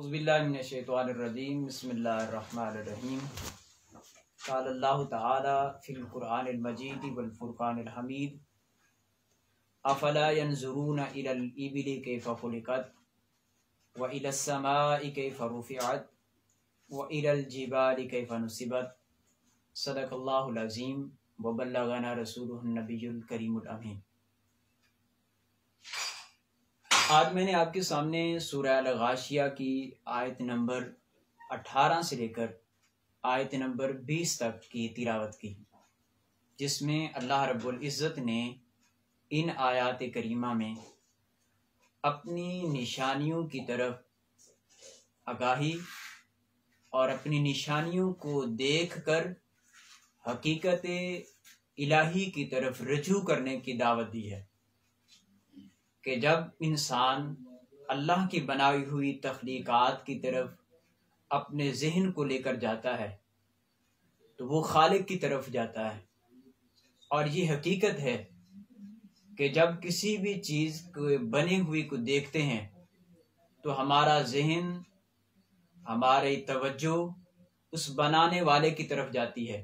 औज़ुबिल्लाहि मिनश्शैतानिर्रजीम बिस्मिल्लाहिर्रहमानिर्रहीम। क़ालल्लाहु तआला फ़िल क़ुरआनिल मजीद वल फ़ुरक़ानिल हमीद अफ़ला यंज़ुरूना इलल इबिली कैफ़ ख़ुलिक़त व इलस समाई कैफ़ रुफ़िअत व इलल जिबाली कैफ़ नुसिबत। सदक़ल्लाहुल अज़ीम व बल्लगना रसूलुहुन नबियुल करीमुल अमीन। आज मैंने आपके सामने सूरह अल-गाशिया की आयत नंबर 18 से लेकर आयत नंबर 20 तक की तिलावत की, जिसमें अल्लाह रब्बुल इज़्ज़त ने इन आयात करीमा में अपनी निशानियों की तरफ आगाही और अपनी निशानियों को देखकर हकीकत इलाही की तरफ रजू करने की दावत दी है कि जब इंसान अल्लाह की बनाई हुई तख्लीकात की तरफ अपने जहन को लेकर जाता है तो वो खालिक की तरफ जाता है। और ये हकीकत है कि जब किसी भी चीज़ को बने हुई को देखते हैं तो हमारा जहन, हमारी तवज्जो उस बनाने वाले की तरफ जाती है।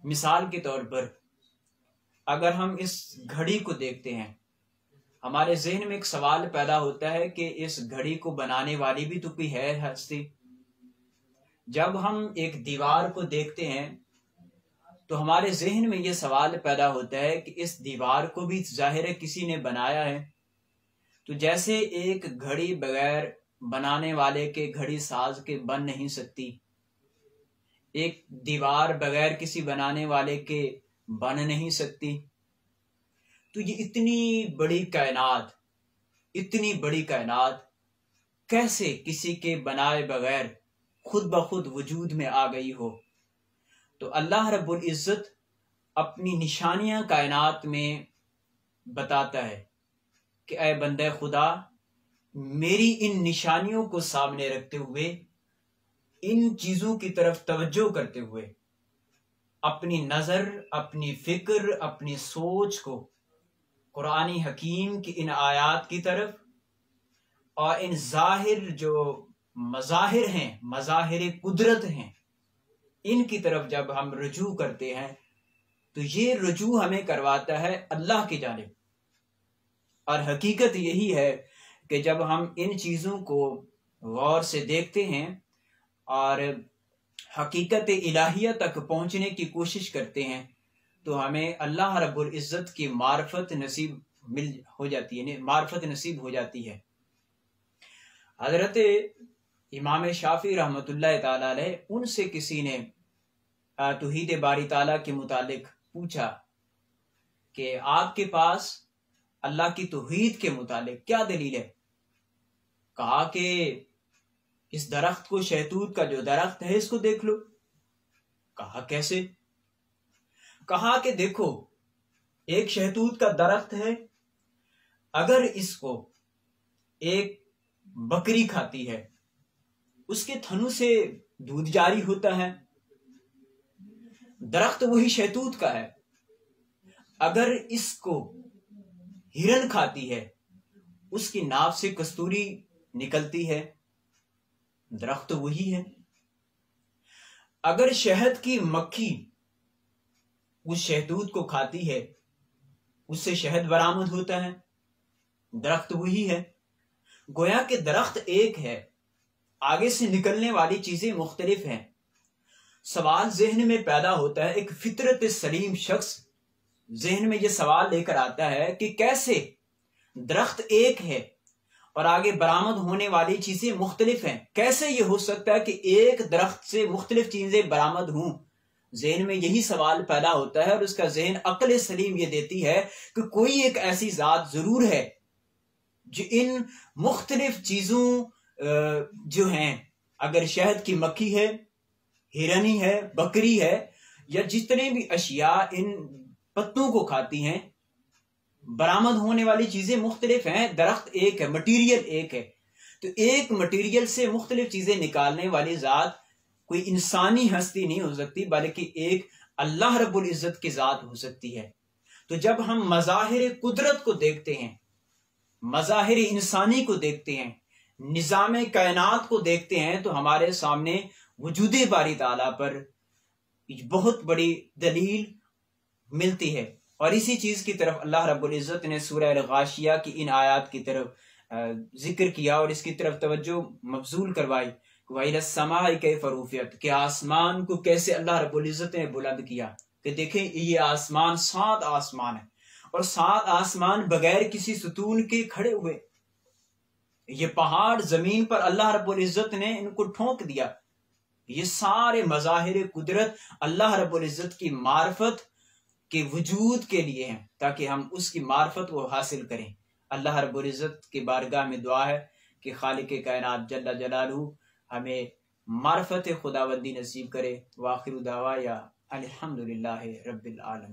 मिसाल के तौर पर अगर हम इस घड़ी को देखते हैं, हमारे जहन में एक सवाल पैदा होता है कि इस घड़ी को बनाने वाली भी तो कोई है हस्ती। जब हम एक दीवार को देखते हैं तो हमारे जहन में ये सवाल पैदा होता है कि इस दीवार को भी जाहिर है किसी ने बनाया है। तो जैसे एक घड़ी बगैर बनाने वाले के, घड़ी साज के बन नहीं सकती, एक दीवार बगैर किसी बनाने वाले के बन नहीं सकती। तो ये इतनी बड़ी कायनात कैसे किसी के बनाए बगैर खुद ब खुद वजूद में आ गई हो। तो अल्लाह रब्बुल इज़्ज़त अपनी निशानियां कायनात में बताता है कि ऐ बंदे खुदा, मेरी इन निशानियों को सामने रखते हुए, इन चीजों की तरफ तवज्जो करते हुए अपनी नजर, अपनी फिक्र, अपनी सोच को कुरानी हकीम की इन आयात की तरफ और इन जाहिर जो मज़ाहिर हैं, मज़ाहिर कुदरत हैं, इनकी तरफ जब हम रुजू करते हैं तो ये रुजू हमें करवाता है अल्लाह की जानिब। और हकीकत यही है कि जब हम इन चीज़ों को गौर से देखते हैं और हकीकत इलाहिया तक पहुंचने की कोशिश करते हैं तो हमें अल्लाह रब्बुल इज़्ज़त की मार्फत नसीब मार्फत नसीब हो जाती है। हजरत इमाम शाफी रहमतुल्लाह ताला अलैह, उनसे किसी ने तौहीद बारी ताला के मुतालिक पूछा कि आपके पास अल्लाह की तौहीद के मुतालिक क्या दलील है। कहा कि इस दरख्त को, शहतूत का जो दरख्त है, इसको देख लो। कहा कैसे। कहा कि देखो, एक शहतूत का दरख्त है, अगर इसको एक बकरी खाती है, उसके थनों से दूध जारी होता है, दरख्त वही शहतूत का है। अगर इसको हिरन खाती है, उसकी नाभ से कस्तूरी निकलती है, दरख्त वही है। अगर शहद की मक्खी उस शहतूत को खाती है, उससे शहद बरामद होता है, दरख्त वही है। गोया कि दरख्त एक है, आगे से निकलने वाली चीजें मुख्तलिफ हैं। सवाल जहन में पैदा होता है, एक फितरत सलीम शख्स जहन में यह सवाल लेकर आता है कि कैसे दरख्त एक है और आगे बरामद होने वाली चीजें मुख्तलिफ हैं। कैसे ये हो सकता है कि एक दरख्त से मुख्तलिफ चीजें बरामद हों। जहन में यही सवाल पैदा होता है और उसका जहन अक्ल सलीम ये देती है कि कोई एक ऐसी जात जरूर है जो इन मुख्तलिफ चीजों जो हैं, अगर शहद की मक्खी है, हिरनी है, बकरी है, या जितने भी अशिया इन पत्तों को खाती हैं, बरामद होने वाली चीजें मुख्तलिफ हैं, दरख्त एक है, मटीरियल एक है। तो एक मटीरियल से मुख्तलिफ चीजें निकालने वाली जात कोई इंसानी हस्ती नहीं हो सकती, बल्कि एक अल्लाह रब्बुल इज़्ज़त की जात हो सकती है। तो जब हम मज़ाहिर कुदरत को देखते हैं, मज़ाहिर इंसानी को देखते हैं, निज़ाम कायनात को देखते हैं तो हमारे सामने वजूद बारी ताला पर बहुत बड़ी दलील मिलती है। और इसी चीज की तरफ अल्लाह रब्बुल इज़्ज़त ने सूरह अल-गाशिया की इन आयात की तरफ जिक्र किया और इसकी तरफ तवज्जो मबजूल करवाई। वइलस्समाइ कैफ़ रुफ़ियत, कि आसमान को कैसे अल्लाह रब्बुल इज़्ज़त ने बुलंद किया। कि देखें ये आसमान 7 आसमान है और 7 आसमान बगैर किसी सुतून के खड़े हुए। ये पहाड़ जमीन पर अल्लाह रब्बुल इज़्ज़त ने इनको ठोक दिया। ये सारे मज़ाहिर कुदरत अल्लाह रब्बुल इज़्ज़त की मार्फत के वजूद के लिए हैं, ताकि हम उसकी मार्फत को हासिल करें। अल्लाह रब्बुल इज़्ज़त की बारगाह में दुआ है कि खालिक कायनात जल्ला जलालहू हमें मार्फत खुदाबंदी नसीब करे। वाखिर दावा या अल्हम्दुलिल्लाहि रब्बिल आलमीन।